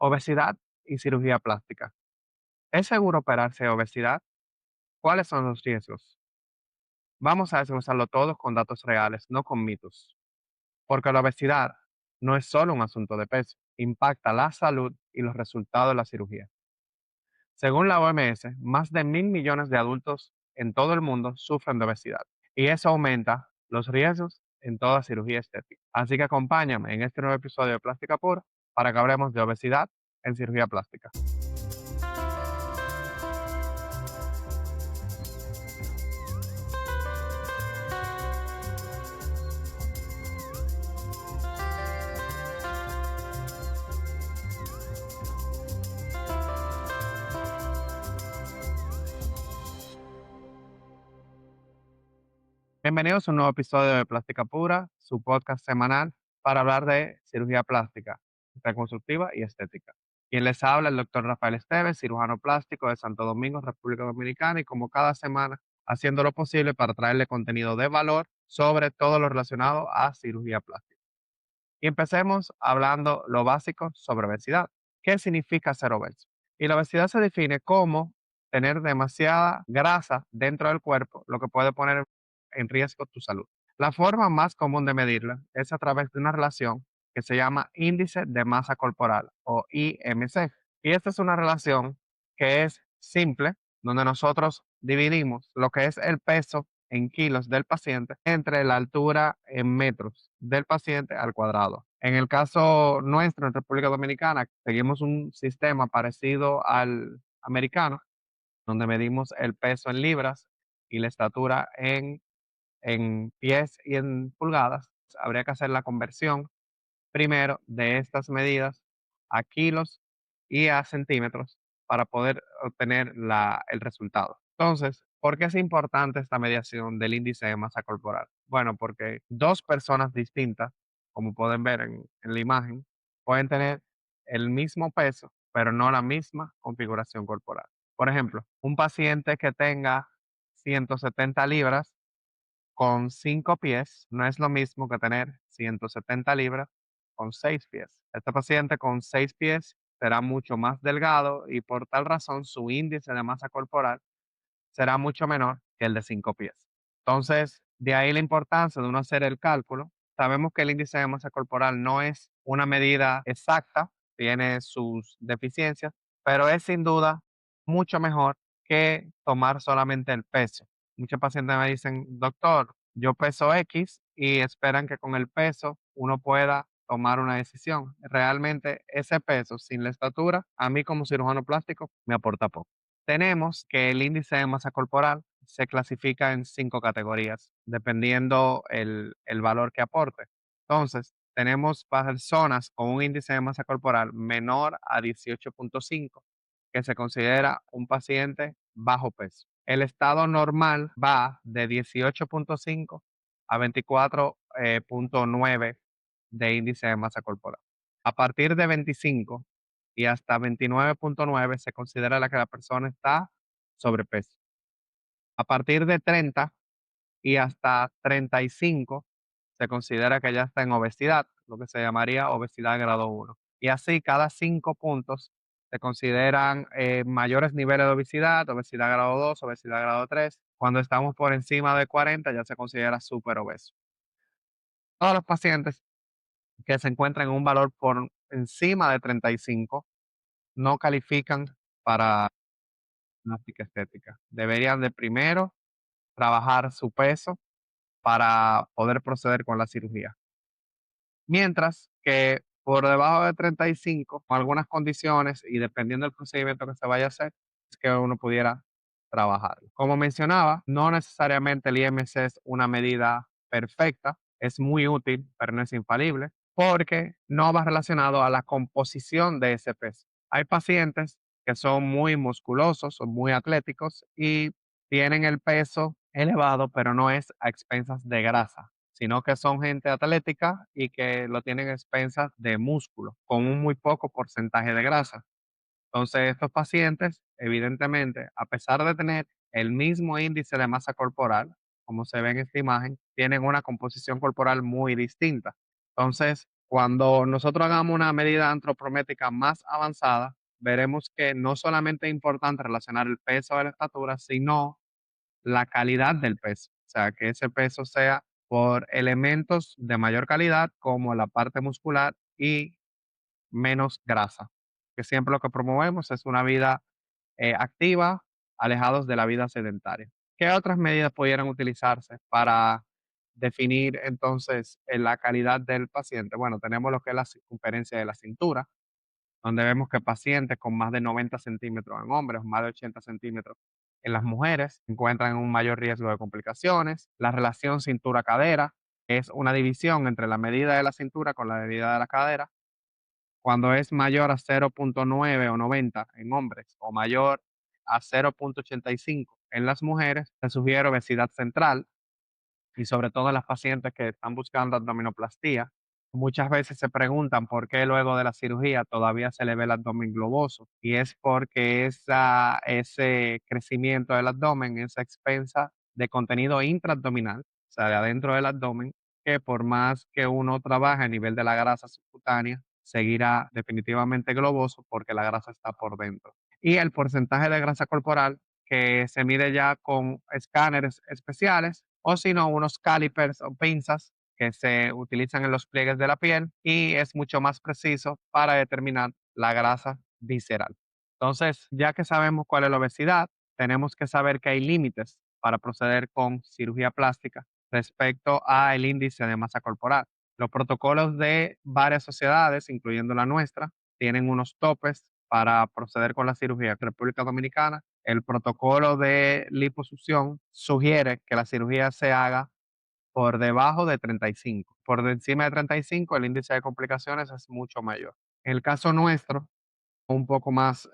Obesidad y cirugía plástica. ¿Es seguro operarse de obesidad? ¿Cuáles son los riesgos? Vamos a desglosarlo todo con datos reales, no con mitos. Porque la obesidad no es solo un asunto de peso, impacta la salud y los resultados de la cirugía. Según la OMS, más de 1.000 millones de adultos en todo el mundo sufren de obesidad y eso aumenta los riesgos en toda cirugía estética. Así que acompáñame en este nuevo episodio de Plástica Pura para que hablemos de obesidad en cirugía plástica. Bienvenidos a un nuevo episodio de Plástica Pura, su podcast semanal para hablar de cirugía plástica, reconstructiva y estética. Quien les habla el doctor Rafael Esteves, cirujano plástico de Santo Domingo, República Dominicana, y como cada semana, haciendo lo posible para traerle contenido de valor sobre todo lo relacionado a cirugía plástica. Y empecemos hablando lo básico sobre obesidad. ¿Qué significa ser obeso? Y la obesidad se define como tener demasiada grasa dentro del cuerpo, lo que puede poner en riesgo tu salud. La forma más común de medirla es a través de una relación que se llama índice de masa corporal o IMC. Y esta es una relación que es simple, donde nosotros dividimos lo que es el peso en kilos del paciente entre la altura en metros del paciente al cuadrado. En el caso nuestro, en República Dominicana, seguimos un sistema parecido al americano, donde medimos el peso en libras y la estatura en pies y en pulgadas. Habría que hacer la conversión primero de estas medidas a kilos y a centímetros para poder obtener el resultado. Entonces, ¿por qué es importante esta mediación del índice de masa corporal? Bueno, porque dos personas distintas, como pueden ver en la imagen, pueden tener el mismo peso, pero no la misma configuración corporal. Por ejemplo, un paciente que tenga 170 libras con 5 pies no es lo mismo que tener 170 libras con 6 pies. Este paciente con 6 pies será mucho más delgado y por tal razón su índice de masa corporal será mucho menor que el de 5 pies. Entonces, de ahí la importancia de uno hacer el cálculo. Sabemos que el índice de masa corporal no es una medida exacta, tiene sus deficiencias, pero es sin duda mucho mejor que tomar solamente el peso. Muchos pacientes me dicen, doctor, yo peso X y esperan que con el peso uno pueda tomar una decisión. Realmente ese peso sin la estatura, a mí como cirujano plástico, me aporta poco. Tenemos que el índice de masa corporal se clasifica en 5 categorías, dependiendo el valor que aporte. Entonces, tenemos personas con un índice de masa corporal menor a 18,5, que se considera un paciente bajo peso. El estado normal va de 18,5 a 24,9 de índice de masa corporal. A partir de 25 y hasta 29,9 se considera la que la persona está sobrepeso. A partir de 30 y hasta 35 se considera que ya está en obesidad, lo que se llamaría obesidad grado 1. Y así cada 5 puntos se consideran mayores niveles de obesidad, obesidad grado 2, obesidad grado 3. Cuando estamos por encima de 40 ya se considera súper obeso. Todos los pacientes que se encuentran en un valor por encima de 35 no califican para plástica estética. Deberían de primero trabajar su peso para poder proceder con la cirugía. Mientras que por debajo de 35, con algunas condiciones y dependiendo del procedimiento que se vaya a hacer, es que uno pudiera trabajar. Como mencionaba, no necesariamente el IMC es una medida perfecta, es muy útil, pero no es infalible, porque no va relacionado a la composición de ese peso. Hay pacientes que son muy musculosos, son muy atléticos y tienen el peso elevado, pero no es a expensas de grasa, sino que son gente atlética y que lo tienen a expensas de músculo, con un muy poco porcentaje de grasa. Entonces, estos pacientes, evidentemente, a pesar de tener el mismo índice de masa corporal, como se ve en esta imagen, tienen una composición corporal muy distinta. Entonces, Cuando nosotros hagamos una medida antropométrica más avanzada, veremos que no solamente es importante relacionar el peso a la estatura, sino la calidad del peso. O sea, que ese peso sea por elementos de mayor calidad, como la parte muscular y menos grasa. Que siempre lo que promovemos es una vida activa, alejados de la vida sedentaria. ¿Qué otras medidas pudieran utilizarse para definir entonces la calidad del paciente? Bueno, tenemos lo que es la circunferencia de la cintura, donde vemos que pacientes con más de 90 centímetros en hombres, más de 80 centímetros en las mujeres, se encuentran en un mayor riesgo de complicaciones. La relación cintura-cadera es una división entre la medida de la cintura con la medida de la cadera. Cuando es mayor a 0,9 o 90 en hombres o mayor a 0,85 en las mujeres, se sugiere obesidad central y sobre todo en las pacientes que están buscando abdominoplastía. Muchas veces se preguntan por qué luego de la cirugía todavía se le ve el abdomen globoso y es porque ese crecimiento del abdomen es a expensa de contenido intraabdominal, o sea, de adentro del abdomen, que por más que uno trabaje a nivel de la grasa subcutánea, seguirá definitivamente globoso porque la grasa está por dentro. Y el porcentaje de grasa corporal que se mide ya con escáneres especiales o si no unos calipers o pinzas que se utilizan en los pliegues de la piel y es mucho más preciso para determinar la grasa visceral. Entonces, ya que sabemos cuál es la obesidad, tenemos que saber que hay límites para proceder con cirugía plástica respecto al índice de masa corporal. Los protocolos de varias sociedades, incluyendo la nuestra, tienen unos topes para proceder con la cirugía. En República Dominicana, el protocolo de liposucción sugiere que la cirugía se haga por debajo de 35. Por encima de 35, el índice de complicaciones es mucho mayor. En el caso nuestro, un poco más,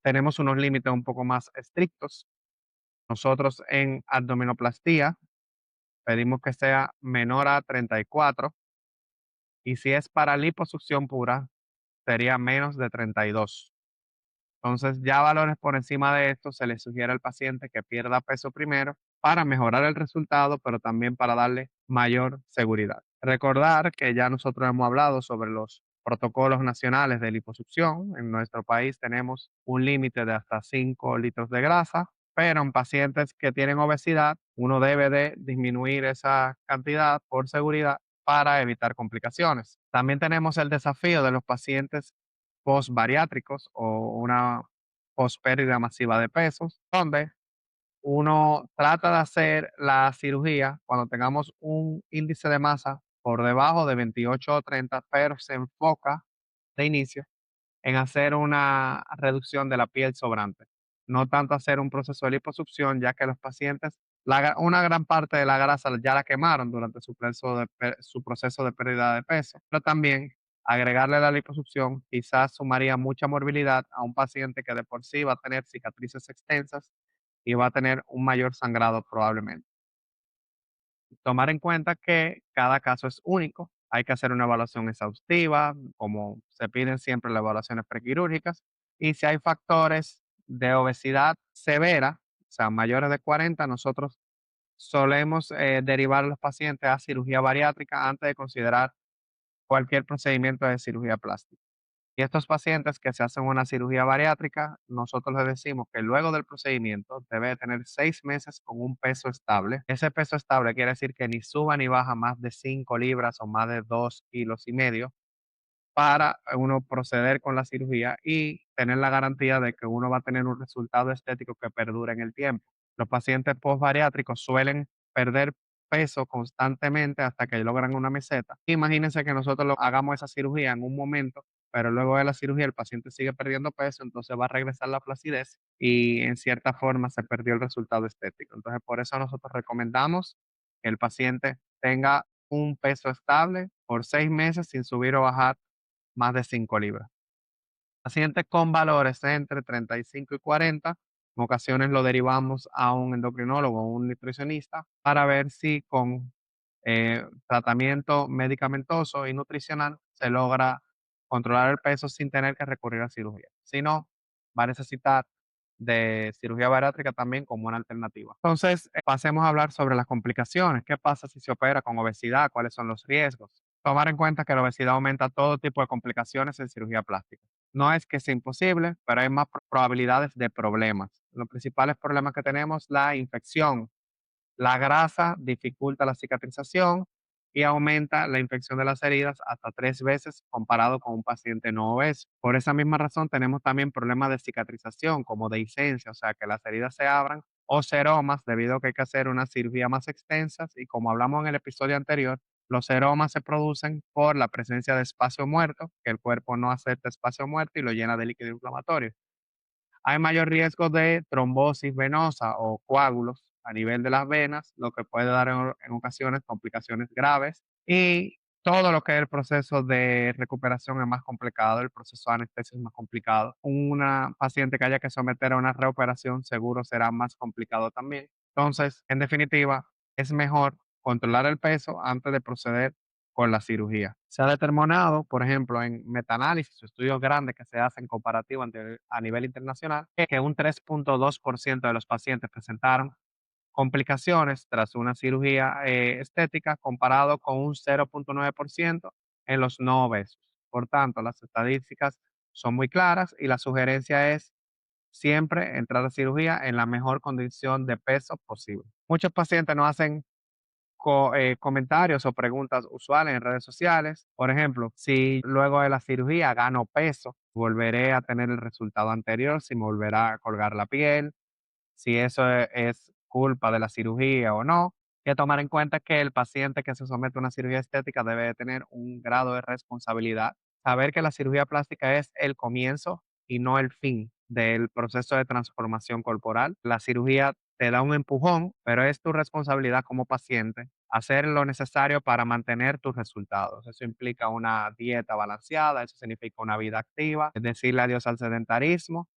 tenemos unos límites un poco más estrictos. Nosotros en abdominoplastía pedimos que sea menor a 34 y si es para liposucción pura, sería menos de 32. Entonces, ya valores por encima de esto, se le sugiere al paciente que pierda peso primero para mejorar el resultado, pero también para darle mayor seguridad. Recordar que ya nosotros hemos hablado sobre los protocolos nacionales de liposucción. En nuestro país tenemos un límite de hasta 5 litros de grasa, pero en pacientes que tienen obesidad, uno debe de disminuir esa cantidad por seguridad para evitar complicaciones. También tenemos el desafío de los pacientes postbariátricos o una pospérdida masiva de pesos, donde uno trata de hacer la cirugía cuando tengamos un índice de masa por debajo de 28 o 30, pero se enfoca de inicio en hacer una reducción de la piel sobrante, no tanto hacer un proceso de liposucción, ya que los pacientes, una gran parte de la grasa ya la quemaron durante su proceso de pérdida de peso, pero también agregarle la liposucción quizás sumaría mucha morbilidad a un paciente que de por sí va a tener cicatrices extensas y va a tener un mayor sangrado probablemente. Tomar en cuenta que cada caso es único, hay que hacer una evaluación exhaustiva, como se piden siempre las evaluaciones prequirúrgicas, y si hay factores de obesidad severa, o sea, mayores de 40, nosotros solemos derivar a los pacientes a cirugía bariátrica antes de considerar cualquier procedimiento de cirugía plástica. Y estos pacientes que se hacen una cirugía bariátrica, nosotros les decimos que luego del procedimiento debe tener 6 meses con un peso estable. Ese peso estable quiere decir que ni suba ni baja más de 5 libras o más de 2,5 kilos para uno proceder con la cirugía y tener la garantía de que uno va a tener un resultado estético que perdure en el tiempo. Los pacientes postbariátricos suelen perder peso constantemente hasta que logran una meseta. Imagínense que nosotros hagamos esa cirugía en un momento, pero luego de la cirugía el paciente sigue perdiendo peso, entonces va a regresar la flacidez y en cierta forma se perdió el resultado estético. Entonces, por eso nosotros recomendamos que el paciente tenga un peso estable por 6 meses sin subir o bajar más de 5 libras. Pacientes con valores entre 35 y 40, en ocasiones lo derivamos a un endocrinólogo o un nutricionista para ver si con tratamiento medicamentoso y nutricional se logra controlar el peso sin tener que recurrir a cirugía. Si no, va a necesitar de cirugía bariátrica también como una alternativa. Entonces, pasemos a hablar sobre las complicaciones. ¿Qué pasa si se opera con obesidad? ¿Cuáles son los riesgos? Tomar en cuenta que la obesidad aumenta todo tipo de complicaciones en cirugía plástica. No es que sea imposible, pero hay más probabilidades de problemas. Los principales problemas que tenemos, la infección. La grasa dificulta la cicatrización y aumenta la infección de las heridas hasta 3 veces comparado con un paciente no obeso. Por esa misma razón tenemos también problemas de cicatrización como dehiscencia, o sea que las heridas se abran, o seromas debido a que hay que hacer una cirugía más extensa y como hablamos en el episodio anterior, los seromas se producen por la presencia de espacio muerto, que el cuerpo no acepta espacio muerto y lo llena de líquido inflamatorio. Hay mayor riesgo de trombosis venosa o coágulos a nivel de las venas, lo que puede dar en ocasiones complicaciones graves. Y todo lo que es el proceso de recuperación es más complicado, el proceso de anestesia es más complicado. Una paciente que haya que someter a una reoperación seguro será más complicado también. Entonces, en definitiva, es mejor controlar el peso antes de proceder con la cirugía. Se ha determinado, por ejemplo, en metaanálisis o estudios grandes que se hacen comparativos a nivel internacional, que un 3,2% de los pacientes presentaron complicaciones tras una cirugía estética comparado con un 0,9% en los no obesos. Por tanto, las estadísticas son muy claras y la sugerencia es siempre entrar a cirugía en la mejor condición de peso posible. Muchos pacientes no hacen comentarios o preguntas usuales en redes sociales. Por ejemplo, si luego de la cirugía gano peso, volveré a tener el resultado anterior, si me volverá a colgar la piel, si eso es culpa de la cirugía o no. Hay que tomar en cuenta que el paciente que se somete a una cirugía estética debe de tener un grado de responsabilidad. Saber que la cirugía plástica es el comienzo y no el fin del proceso de transformación corporal. La cirugía te da un empujón, pero es tu responsabilidad como paciente hacer lo necesario para mantener tus resultados. Eso implica una dieta balanceada, eso significa una vida activa, es decirle adiós al sedentarismo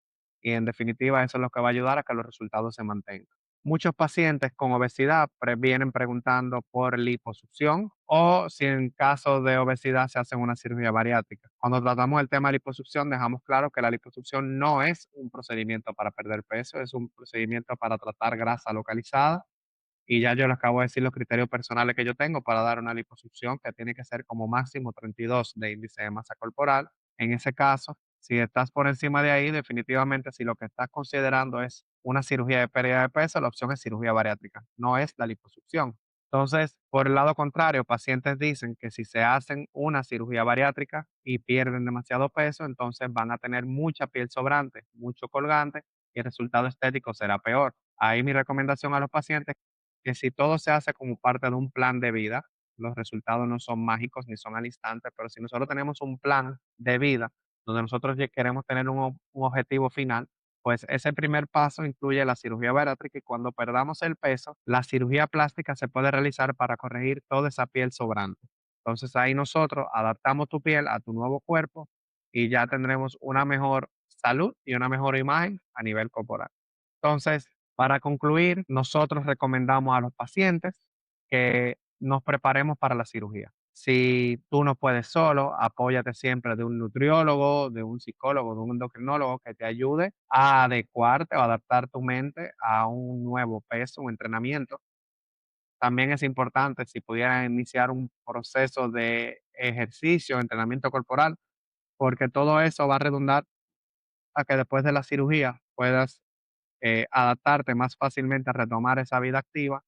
y en definitiva eso es lo que va a ayudar a que los resultados se mantengan. Muchos pacientes con obesidad vienen preguntando por liposucción o si en caso de obesidad se hacen una cirugía bariátrica. Cuando tratamos el tema de liposucción, dejamos claro que la liposucción no es un procedimiento para perder peso, es un procedimiento para tratar grasa localizada y ya yo les acabo de decir los criterios personales que yo tengo para dar una liposucción, que tiene que ser como máximo 32 de índice de masa corporal. En ese caso, si estás por encima de ahí, definitivamente si lo que estás considerando es una cirugía de pérdida de peso, la opción es cirugía bariátrica, no es la liposucción. Entonces, por el lado contrario, pacientes dicen que si se hacen una cirugía bariátrica y pierden demasiado peso, entonces van a tener mucha piel sobrante, mucho colgante y el resultado estético será peor. Ahí mi recomendación a los pacientes que si todo se hace como parte de un plan de vida, los resultados no son mágicos ni son al instante, pero si nosotros tenemos un plan de vida donde nosotros ya queremos tener un objetivo final, pues ese primer paso incluye la cirugía bariátrica y cuando perdamos el peso, la cirugía plástica se puede realizar para corregir toda esa piel sobrante. Entonces ahí nosotros adaptamos tu piel a tu nuevo cuerpo y ya tendremos una mejor salud y una mejor imagen a nivel corporal. Entonces, para concluir, nosotros recomendamos a los pacientes que nos preparemos para la cirugía. Si tú no puedes solo, apóyate siempre de un nutriólogo, de un psicólogo, de un endocrinólogo que te ayude a adecuarte o adaptar tu mente a un nuevo peso, un entrenamiento. También es importante si pudieran iniciar un proceso de ejercicio, entrenamiento corporal, porque todo eso va a redundar a que después de la cirugía puedas adaptarte más fácilmente a retomar esa vida activa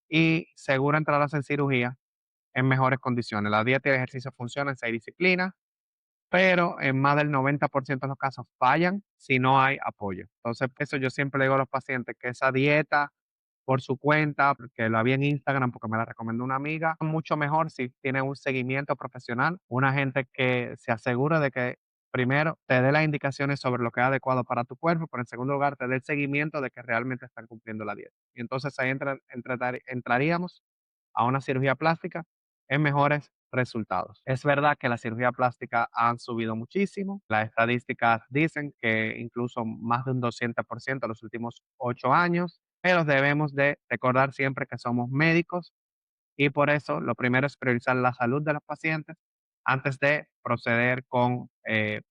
y seguro entrarás en cirugía en mejores condiciones. La dieta y el ejercicio funcionan en 6 disciplinas, pero en más del 90% de los casos fallan si no hay apoyo. Entonces, eso yo siempre le digo a los pacientes que esa dieta por su cuenta, porque la vi en Instagram, porque me la recomendó una amiga, mucho mejor si tiene un seguimiento profesional, una gente que se asegure de que primero te dé las indicaciones sobre lo que es adecuado para tu cuerpo, pero en segundo lugar te dé el seguimiento de que realmente están cumpliendo la dieta. Y entonces ahí entraríamos a una cirugía plástica en mejores resultados. Es verdad que la cirugía plástica han subido muchísimo. Las estadísticas dicen que incluso más de un 200% en los últimos 8 años, pero debemos de recordar siempre que somos médicos y por eso lo primero es priorizar la salud de los pacientes antes de proceder con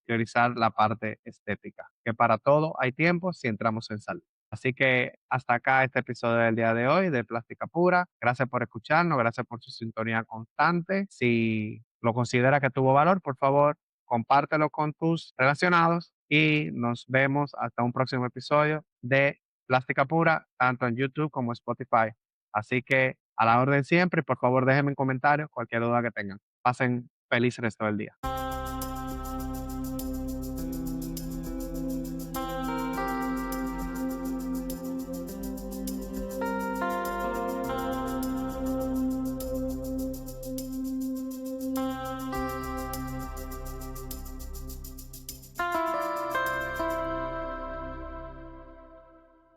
priorizar la parte estética, que para todo hay tiempo si entramos en salud. Así que hasta acá este episodio del día de hoy de Plástica Pura. Gracias por escucharnos, gracias por su sintonía constante. Si lo considera que tuvo valor, por favor, compártelo con tus relacionados y nos vemos hasta un próximo episodio de Plástica Pura, tanto en YouTube como Spotify. Así que a la orden siempre, y por favor déjenme en comentarios cualquier duda que tengan. Pasen feliz resto del día.